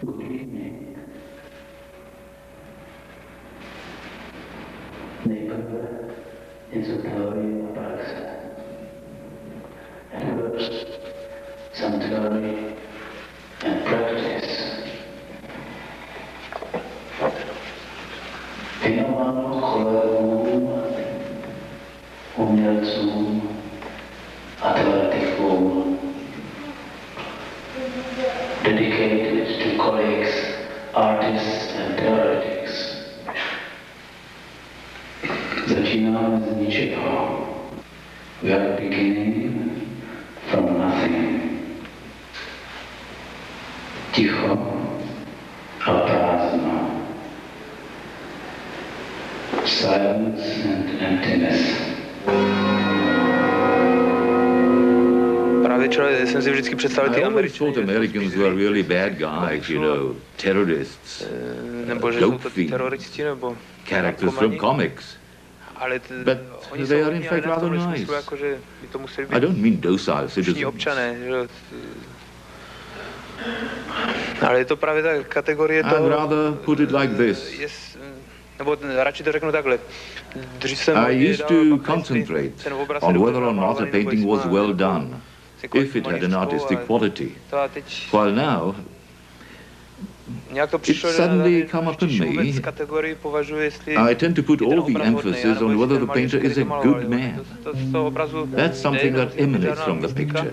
Good evening. Nejprve něco teorie a praxe. And first, some theory and practice. Věnováno kolegům, umělcům, atletikům. Dedicated to colleagues, artists and theoretics. Začínáme z ničeho. We are beginning from nothing. Ticho a prázdno. Silence and emptiness. Jsem si vždycky představil ty thought Americans were really bad guys, you know, terrorists, dope fiends, characters from comics. But they are in fact rather nice. I don't mean docile citizens. Ale je to právě ta kategorie toho... I'd rather put it like this. Nebo radši to řeknu takhle. I used to concentrate on whether or not a painting was well done, if it had an artistic quality. While now, it suddenly come up in me, I tend to put all the emphasis on whether the painter is a good man. That's something that emanates from the picture.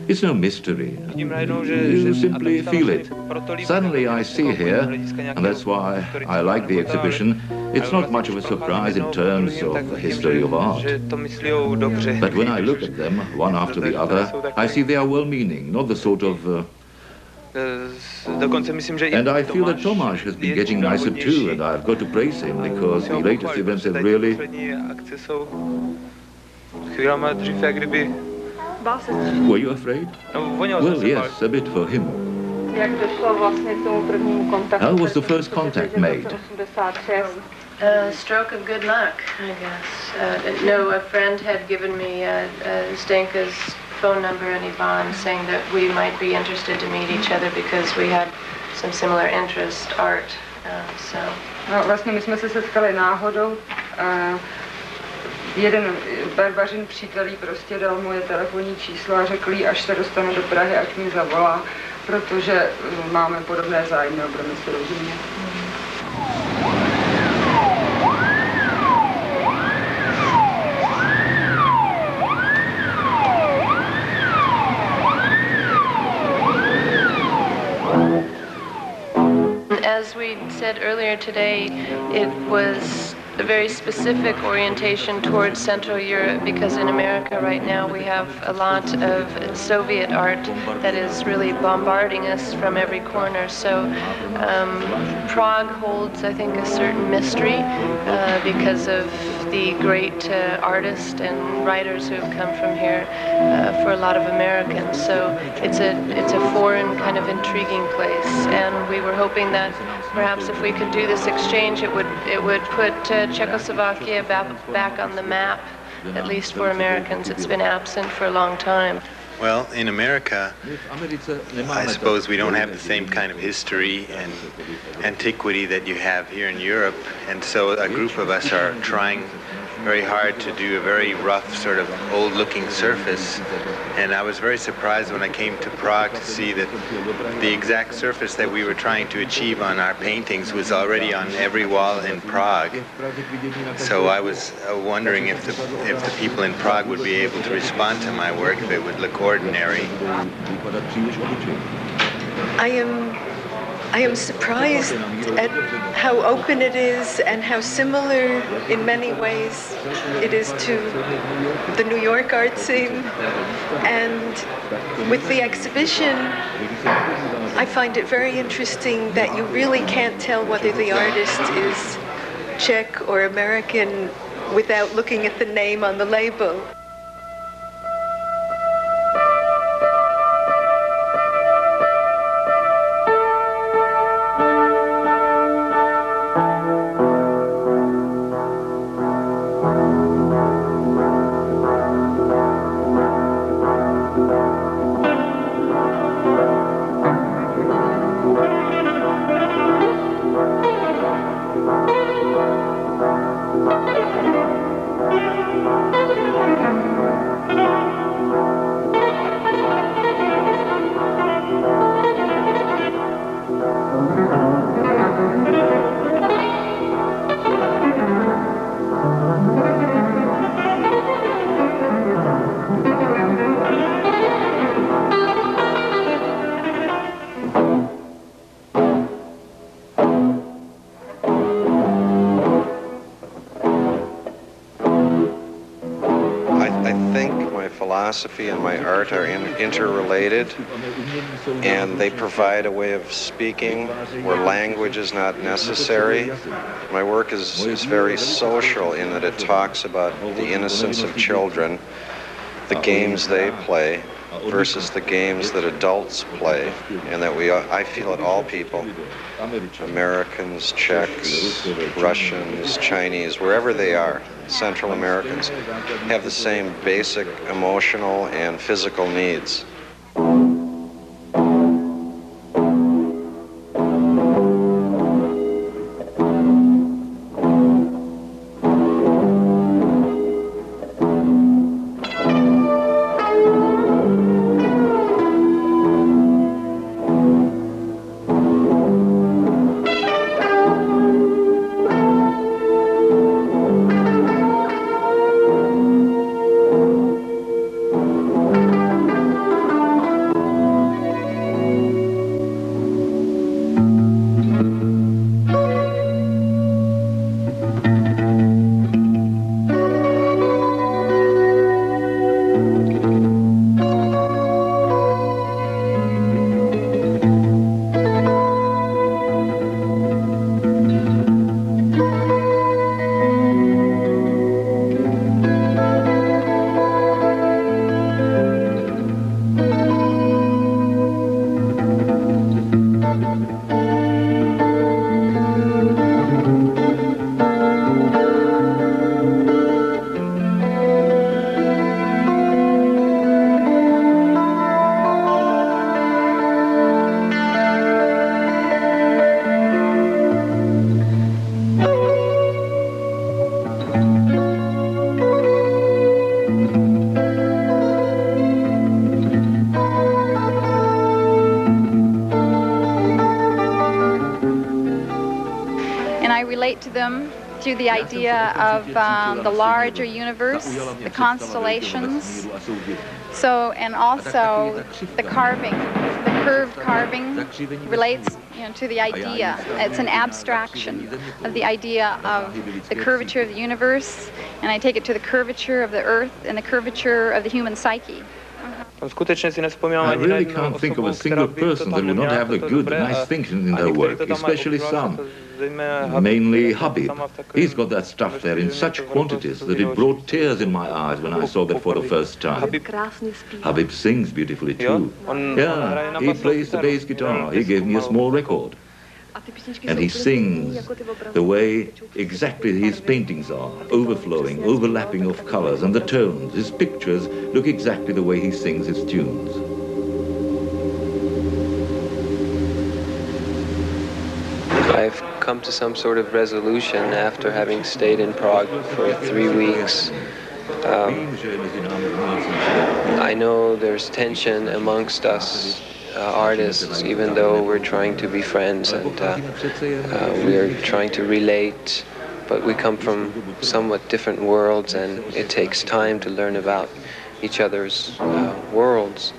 It's no mystery. You simply feel it. Suddenly I see here, and that's why I like the exhibition, it's not much of a surprise in terms of the history of art. But when I look at them, one after the other, I see they are well-meaning, not the sort of... And I feel that Tomáš has been getting nicer too, and I've got to praise him, because the latest events have really... Were you afraid? Well, yes, a bit for him. How was the first contact made? Stroke of good luck, I guess. No, a friend had given me Stenka's phone number and Ivan, saying that we might be interested to meet each other because we had some similar interest, art. No, vlastně my jsme se setkali náhodou. Jeden barbařin přítelí prostě dal moje telefonní číslo a řekl jí, až se dostane do Prahy, ať mi zavolá, protože máme podobné zájmy a budeme si rozumět. As we said earlier today, it was a very specific orientation towards Central Europe, because in America right now we have a lot of Soviet art that is really bombarding us from every corner. So Prague holds, I think, a certain mystery because of the great artists and writers who have come from here for a lot of Americans. So it's a foreign kind of intriguing place, and we were hoping that perhaps if we could do this exchange, it would put Czechoslovakia back on the map, at least for Americans. It's been absent for a long time. Well, in America, I suppose we don't have the same kind of history and antiquity that you have here in Europe, and so a group of us are trying very hard to do a very rough, sort of old-looking surface. And I was very surprised when I came to Prague to see that the exact surface that we were trying to achieve on our paintings was already on every wall in Prague. So I was wondering if the people in Prague would be able to respond to my work, if it would look ordinary. I am surprised at how open it is and how similar in many ways it is to the New York art scene. And with the exhibition, I find it very interesting that you really can't tell whether the artist is Czech or American without looking at the name on the label. Philosophy and my art are interrelated, and they provide a way of speaking where language is not necessary. My work is very social in that it talks about the innocence of children, the games they play versus the games that adults play, and that I feel that all people, Americans, Czechs, Russians, Chinese, wherever they are, Central Americans, have the same basic emotional and physical needs. To them through the idea of the larger universe, the constellations. So, and also the carving, the curved carving relates, to the idea. It's an abstraction of the idea of the curvature of the universe, and I take it to the curvature of the earth and the curvature of the human psyche. I really can't think of a single person that will not have the good, nice things in their work, especially some. Mainly Habib. He's got that stuff there in such quantities that it brought tears in my eyes when I saw that for the first time. Habib sings beautifully too. Yeah, he plays the bass guitar. He gave me a small record. And he sings the way exactly his paintings are, overflowing, overlapping of colors, and the tones, his pictures look exactly the way he sings his tunes. I've come to some sort of resolution after having stayed in Prague for 3 weeks. I know there's tension amongst us artists, even though we're trying to be friends and we're trying to relate, but we come from somewhat different worlds, and it takes time to learn about each other's worlds.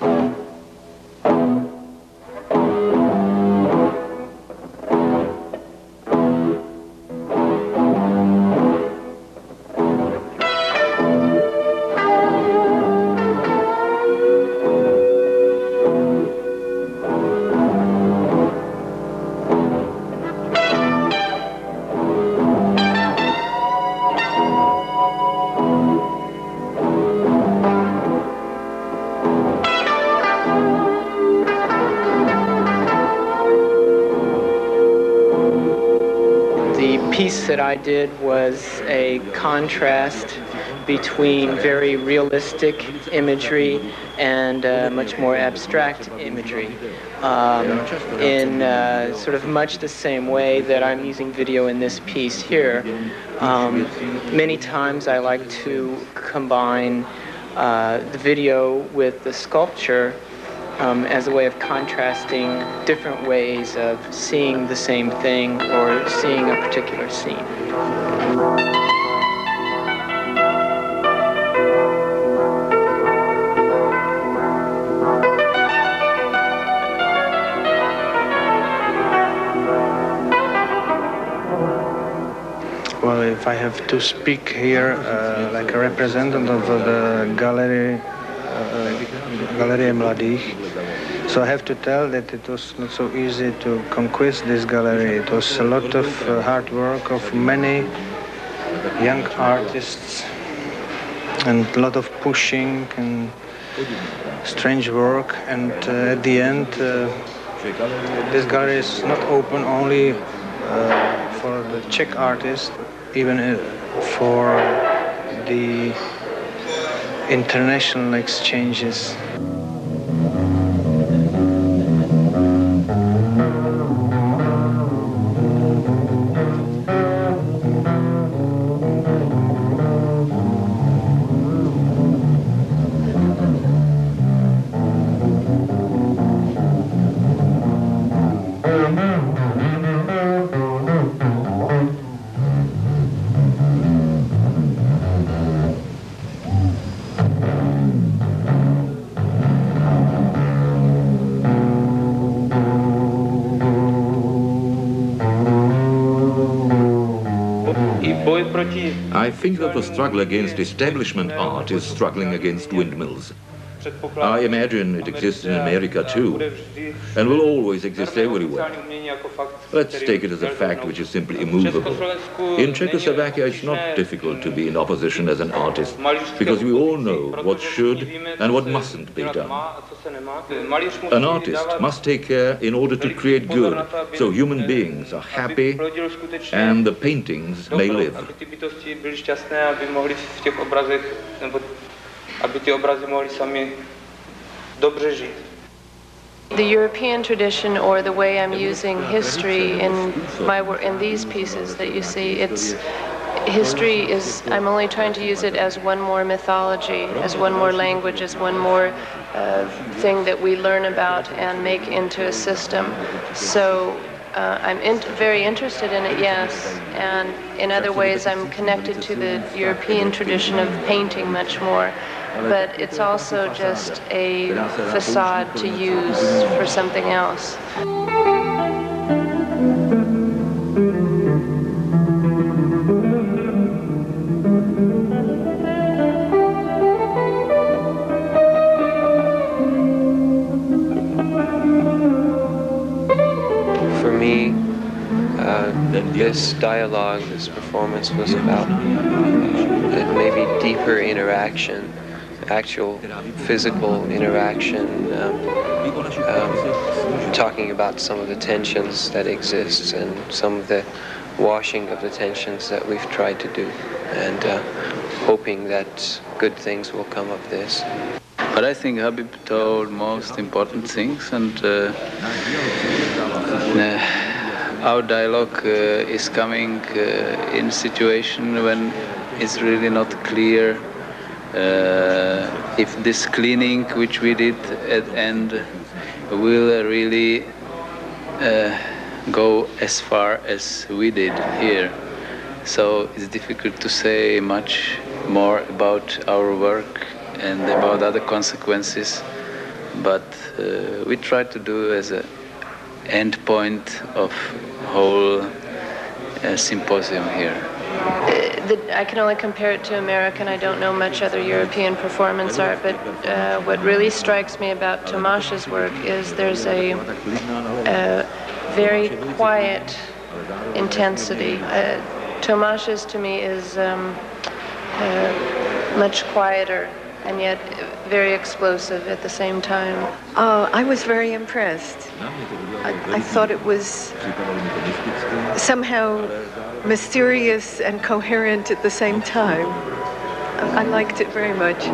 That I did was a contrast between very realistic imagery and much more abstract imagery. in sort of much the same way that I'm using video in this piece here. Many times I like to combine the video with the sculpture as a way of contrasting different ways of seeing the same thing or seeing a particular scene. Well, if I have to speak here like a representative of the Galerie Mladých, so I have to tell that it was not so easy to conquest this gallery. It was a lot of hard work of many young artists and a lot of pushing and strange work, and at the end this gallery is not open only for the Czech artists, even for the international exchanges. I think that the struggle against establishment art is struggling against windmills. I imagine it exists in America too, and will always exist everywhere. Let's take it as a fact which is simply immovable. In Czechoslovakia, it's not difficult to be in opposition as an artist, because we all know what should and what mustn't be done. An artist must take care in order to create good, so human beings are happy and the paintings may live. The European tradition, or the way I'm using history in my work, in these pieces that you see, it's history is, I'm only trying to use it as one more mythology, as one more language, as one more thing that we learn about and make into a system. So I'm very interested in it, yes, and in other ways I'm connected to the European tradition of painting much more. But it's also just a facade to use for something else. For me, this dialogue, this performance was about maybe deeper interaction, actual physical interaction, talking about some of the tensions that exist and some of the washing of the tensions that we've tried to do, and hoping that good things will come of this. But I think Habib told most important things, and our dialogue is coming in a situation when it's really not clear if this cleaning which we did at end will really go as far as we did here. So it's difficult to say much more about our work and about other consequences, but we try to do as an end point of whole symposium here. I can only compare it to American. I don't know much other European performance art, but what really strikes me about Tomáš's work is there's a very quiet intensity. Tomáš's to me is much quieter and yet very explosive at the same time. I was very impressed. I thought it was somehow mysterious and coherent at the same time. I liked it very much.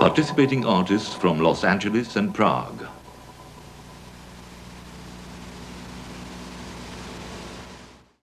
participating artists from Los Angeles and Prague.